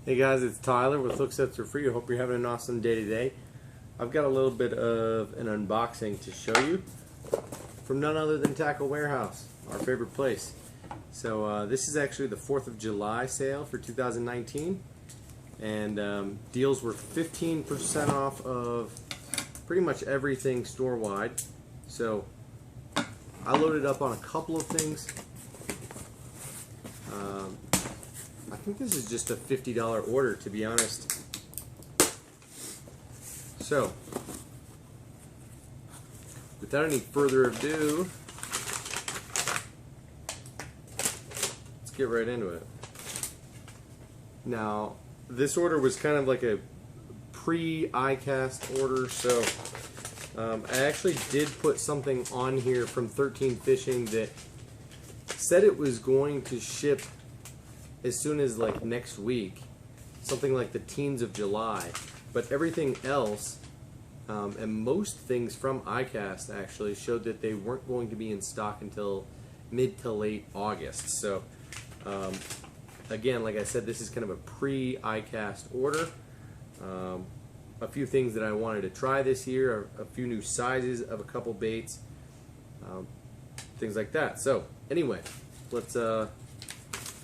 Hey guys, it's Tyler with Hooksets.arefree. I hope you're having an awesome day today. I've got a little bit of an unboxing to show you from none other than Tackle Warehouse, our favorite place. So this is actually the 4th of July sale for 2019, and deals were 15% off of pretty much everything store-wide. So I loaded up on a couple of things. I think this is just a $50 order, to be honest. So, without any further ado, let's get right into it. Now, this order was kind of like a pre-ICAST order, so I actually did put something on here from 13 Fishing that said it was going to ship as soon as like next week, something like the teens of July, but everything else and most things from ICAST actually showed that they weren't going to be in stock until mid to late August. So again, like I said, this is kind of a pre-ICAST order. A few things that I wanted to try this year, a few new sizes of a couple baits, things like that. So anyway, let's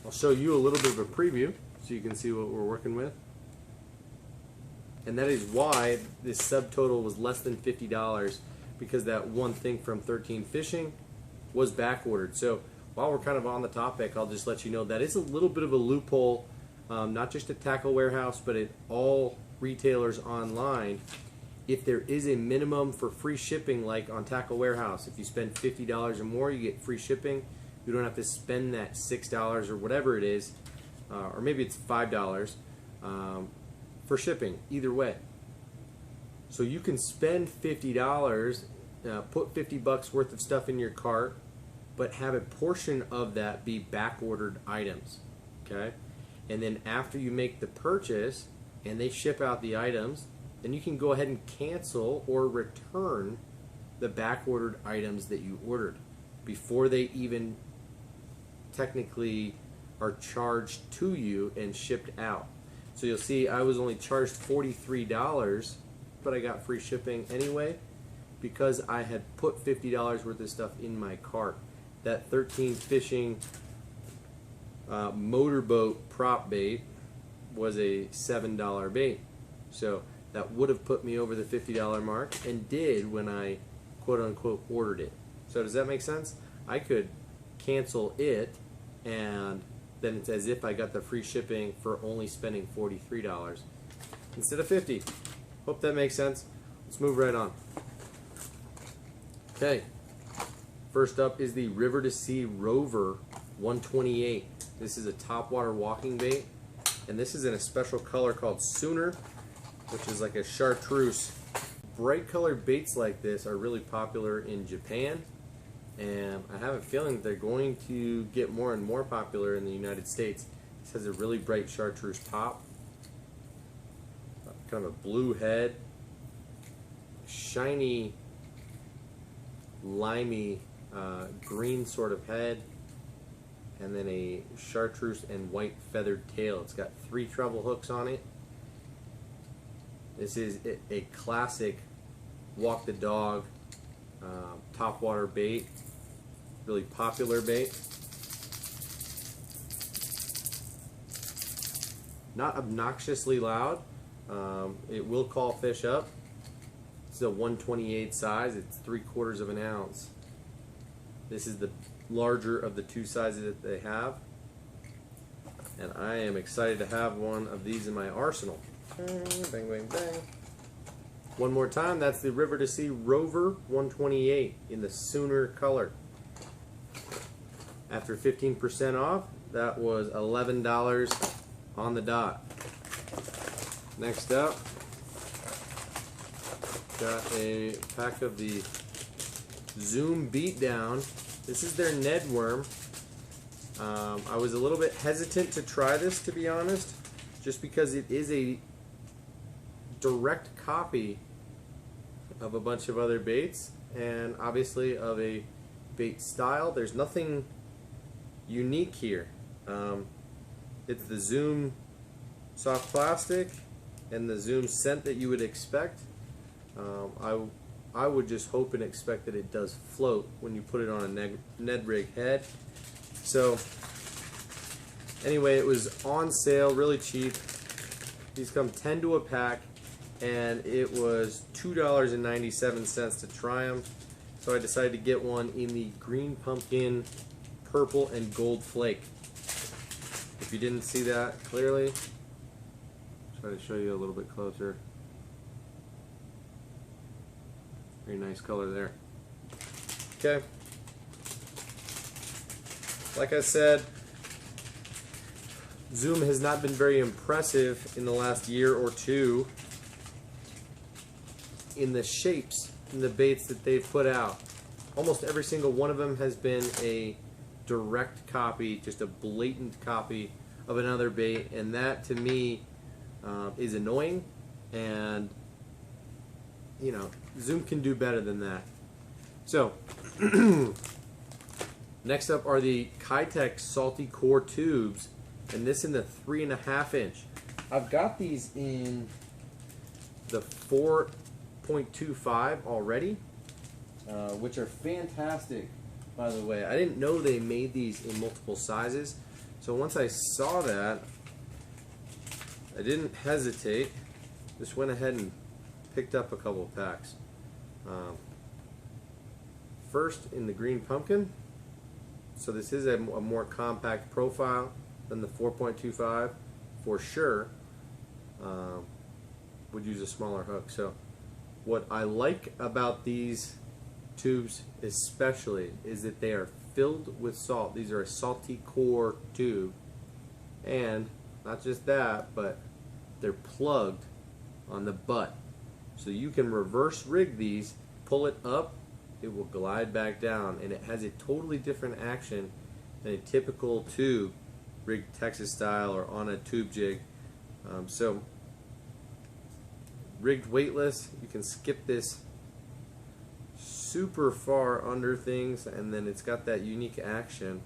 I'll show you a little bit of a preview so you can see what we're working with. And that is why this subtotal was less than $50, because that one thing from 13 Fishing was back ordered. So while we're kind of on the topic, I'll just let you know that is a little bit of a loophole, not just at Tackle Warehouse, but at all retailers online. If there is a minimum for free shipping, like on Tackle Warehouse, if you spend $50 or more, you get free shipping. You don't have to spend that $6 or whatever it is, or maybe it's $5 for shipping, either way. So you can spend $50, put $50 worth of stuff in your cart, but have a portion of that be back-ordered items, okay? And then after you make the purchase and they ship out the items, then you can go ahead and cancel or return the back-ordered items that you ordered before they even technically are charged to you and shipped out. So you'll see I was only charged $43, but I got free shipping anyway because I had put $50 worth of stuff in my cart. That 13 Fishing Motorboat prop bait was a $7 bait. So that would have put me over the $50 mark, and did when I quote unquote ordered it. So does that make sense? I could cancel it, and then it's as if I got the free shipping for only spending $43 instead of $50. Hope that makes sense. Let's move right on. Okay, first up is the To See Rover 128. This is a topwater walking bait, and this is in a special color called Sooner, which is like a chartreuse. Bright colored baits like this are really popular in Japan, and I have a feeling that they're going to get more and more popular in the United States. This has a really bright chartreuse top, kind of a blue head, shiny, limey green sort of head, and then a chartreuse and white feathered tail. It's got 3 treble hooks on it. This is a classic walk the dog topwater bait. Really popular bait. Not obnoxiously loud. It will call fish up. It's a 128 size. It's 3/4 of an ounce. This is the larger of the 2 sizes that they have, and I am excited to have one of these in my arsenal. Bang, bang, bang. One more time, that's the To See Rover 128 in the Sooner color. After 15% off, that was $11 on the dot. Next up, got a pack of the Zoom Beatdown. This is their Ned worm. I was a little bit hesitant to try this, to be honest, just because it is a direct copy of a bunch of other baits, and obviously of a bait style. There's nothing unique here. It's the Zoom soft plastic and the Zoom scent that you would expect. I would just hope and expect that it does float when you put it on a Ned rig head. So anyway, it was on sale, really cheap. These come 10 to a pack, and it was $2.97 to try them. So I decided to get one in the green pumpkin, purple, and gold flake. If you didn't see that clearly, try to show you a little bit closer. Very nice color there. Okay. Like I said, Zoom has not been very impressive in the last year or two in the shapes and the baits that they've put out. Almost every single one of them has been a direct copy, just a blatant copy of another bait, and that to me is annoying. And you know, Zoom can do better than that. So next up are the ChiTech Salty Core tubes, and this in the 3.5 inch. I've got these in the 4.25 already, which are fantastic, by the way. I didn't know they made these in multiple sizes, so once I saw that, I didn't hesitate, just went ahead and picked up a couple of packs. First in the green pumpkin, so this is a more compact profile than the 4.25 for sure. Would use a smaller hook. So what I like about these tubes especially is that they are filled with salt. These are a salty core tube, and not just that, but they're plugged on the butt. So you can reverse rig these, pull it up, it will glide back down, and it has a totally different action than a typical tube rigged Texas style or on a tube jig. So rigged weightless, you can skip this super far under things, and then it's got that unique action.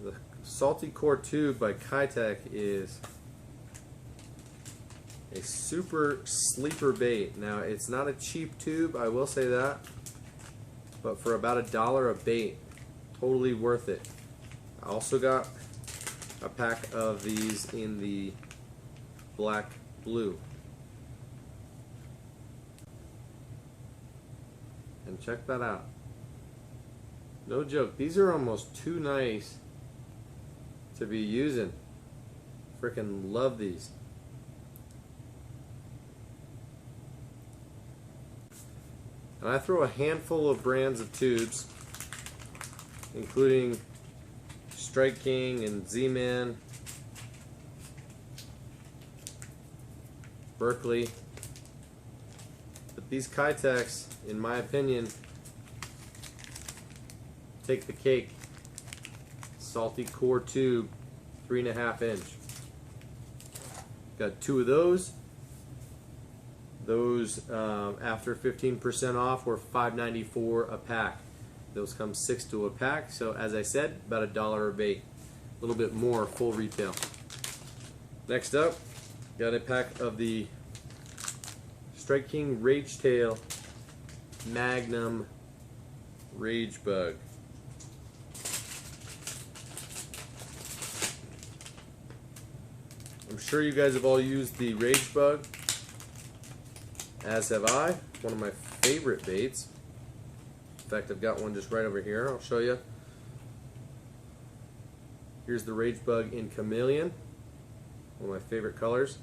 The Salty Core tube by ChiTech is a super sleeper bait. Now, it's not a cheap tube, I will say that, but for about $1 a bait, totally worth it. I also got a pack of these in the black blue. And check that out. No joke, these are almost too nice to be using. Freaking love these. And I throw a handful of brands of tubes, including Strike King and Z-Man, Berkeley. But these ChiTechs, in my opinion, take the cake. Salty Core tube, 3.5 inch. Got 2 of those. Those after 15% off were $5.94 a pack. Those come 6 to a pack, so as I said, about $1 a bait. A little bit more full retail. Next up, got a pack of the Strike King Rage Tail Magnum Rage Bug. I'm sure you guys have all used the Rage Bug, as have I. One of my favorite baits. In fact, I've got one just right over here. I'll show you. Here's the Rage Bug in Chameleon, one of my favorite colors.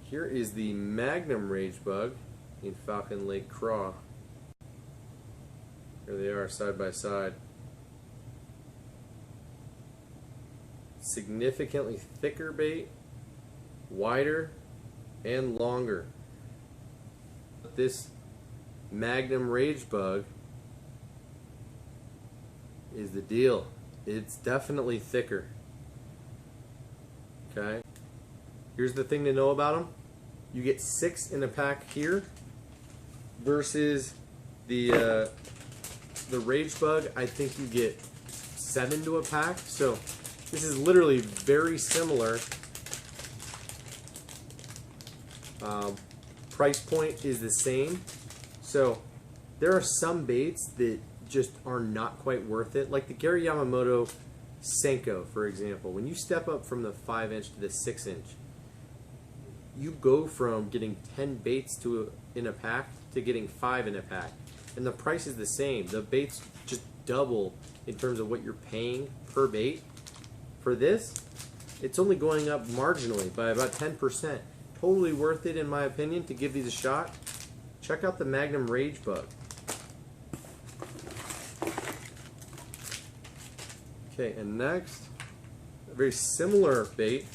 Here is the Magnum Rage Bug in Falcon Lake Craw. Here they are side by side. Significantly thicker bait, wider, and longer. This Magnum Rage Bug is the deal. It's definitely thicker. Okay. Here's the thing to know about them. You get 6 in a pack here versus the Rage Bug. I think you get 7 to a pack. So This is literally very similar. Price point is the same. So there are some baits that just are not quite worth it, like the Gary Yamamoto Senko, for example. When you step up from the 5-inch to the 6-inch, you go from getting 10 baits in a pack to getting 5 in a pack, and the price is the same. The baits just double in terms of what you're paying per bait. For this, it's only going up marginally by about 10%. Totally worth it, in my opinion, to give these a shot. Check out the Magnum Rage Bug. Okay, and next, a very similar bait,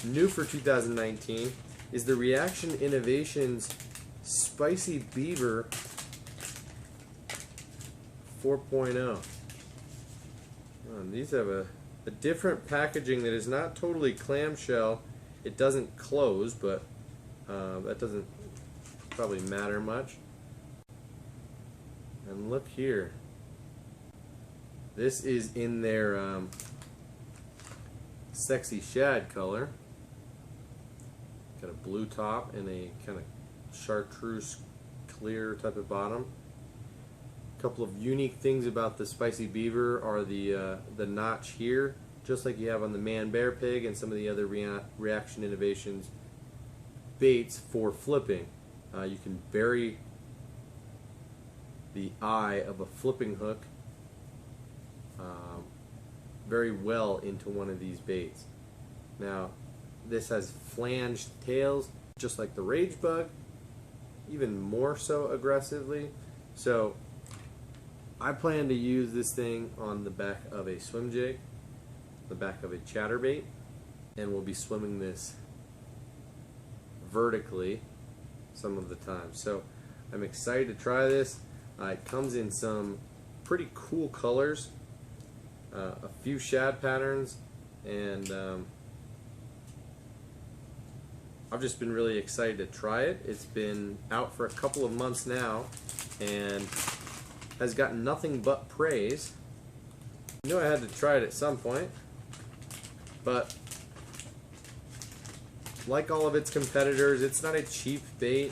new for 2019, is the Reaction Innovations Spicy Beaver 4.0. These have a different packaging that is not totally clamshell. It doesn't close, but that doesn't probably matter much. And look here. This is in their sexy shad color. Got a blue top and a kind of chartreuse clear type of bottom. A couple of unique things about the Spicy Beaver are the notch here, just like you have on the Man Bear Pig and some of the other Reaction Innovations baits for flipping. You can bury the eye of a flipping hook very well into one of these baits. Now, this has flanged tails, just like the Rage Bug, even more so aggressively. So, I plan to use this thing on the back of a swim jig, the back of a chatterbait, and we'll be swimming this vertically some of the time. So I'm excited to try this. It comes in some pretty cool colors, a few shad patterns, and I've just been really excited to try it. It's been out for a couple of months now and has gotten nothing but praise. I knew I had to try it at some point, but like all of its competitors, it's not a cheap bait,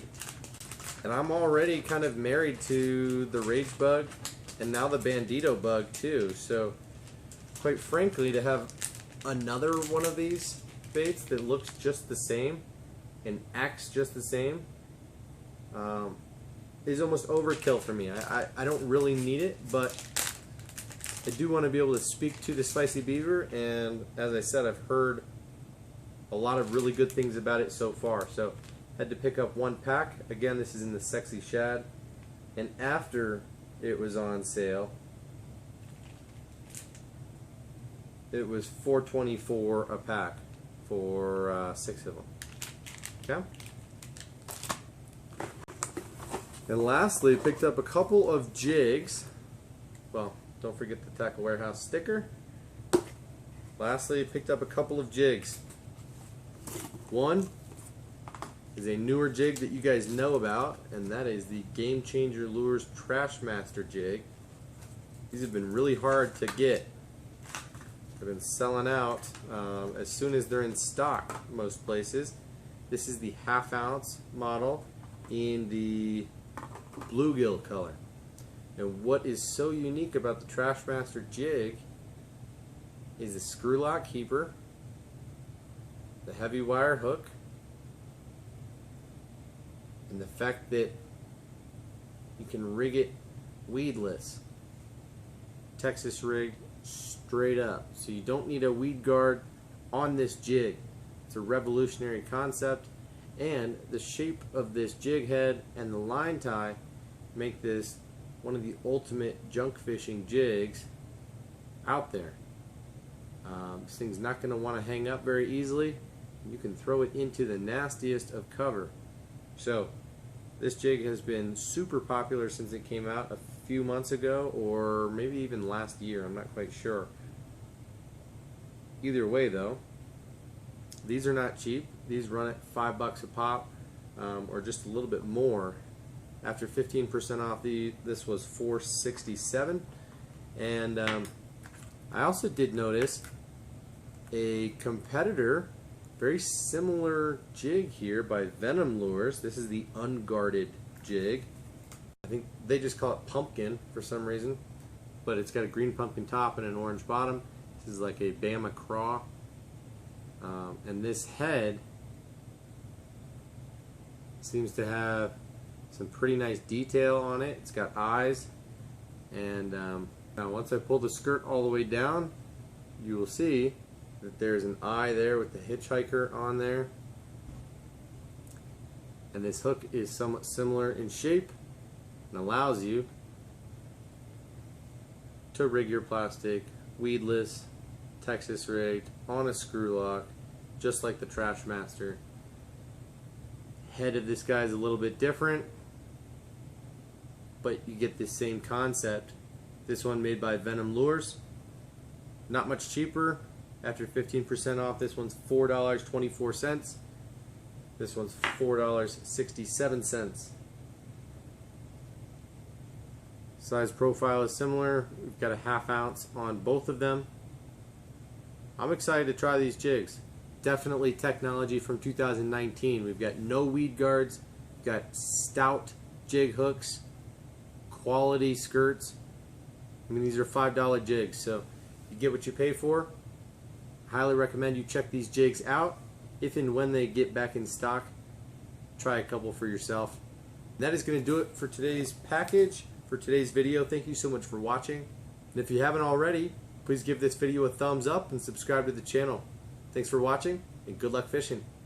and I'm already kind of married to the Rage Bug and now the Bandito Bug too. So quite frankly, to have another one of these baits that looks just the same and acts just the same is almost overkill for me. I don't really need it, but I do want to be able to speak to the Spicy Beaver, and as I said, I've heard a lot of really good things about it so far. So had to pick up one pack. Again, this is in the Sexy Shad, and after it was on sale, it was $4.24 a pack for 6 of them. Okay. And lastly, picked up a couple of jigs. Well, don't forget the Tackle Warehouse sticker. Lastly, picked up a couple of jigs. One is a newer jig that you guys know about, and that is the Game Changer Lures Trashmaster jig. These have been really hard to get. They've been selling out as soon as they're in stock most places. This is the 1/2 ounce model in the bluegill color. And what is so unique about the Trashmaster jig is the screw lock keeper, the heavy wire hook, and the fact that you can rig it weedless. Texas rig straight up. So you don't need a weed guard on this jig. It's a revolutionary concept, and the shape of this jig head and the line tie make this one of the ultimate junk fishing jigs out there. This thing's not going to want to hang up very easily. You can throw it into the nastiest of cover. So this jig has been super popular since it came out a few months ago, or maybe even last year. I'm not quite sure. Either way though, these are not cheap. These run at $5 a pop, or just a little bit more. After 15% off, this was $4.67. And I also did notice a competitor, very similar jig here by Venom Lures. This is the unguarded jig. I think they just call it pumpkin for some reason, but it's got a green pumpkin top and an orange bottom. This is like a Bama craw, and this head seems to have some pretty nice detail on it. It's got eyes, and now once I pull the skirt all the way down, you will see that there's an eye there with the hitchhiker on there, and this hook is somewhat similar in shape and allows you to rig your plastic weedless, Texas rigged, on a screw lock, just like the Trashmaster. Head of this guy is a little bit different, but you get the same concept. This one made by Venom Lures, not much cheaper. After 15% off, this one's $4.24. This one's $4.67. Size profile is similar. We've got a 1/2 ounce on both of them. I'm excited to try these jigs. Definitely technology from 2019. We've got no weed guards. We've got stout jig hooks, quality skirts. I mean, these are $5 jigs, so you get what you pay for. Highly recommend you check these jigs out. If and when they get back in stock, try a couple for yourself. That is going to do it for today's package, for today's video. Thank you so much for watching. And if you haven't already, please give this video a thumbs up and subscribe to the channel. Thanks for watching, and good luck fishing.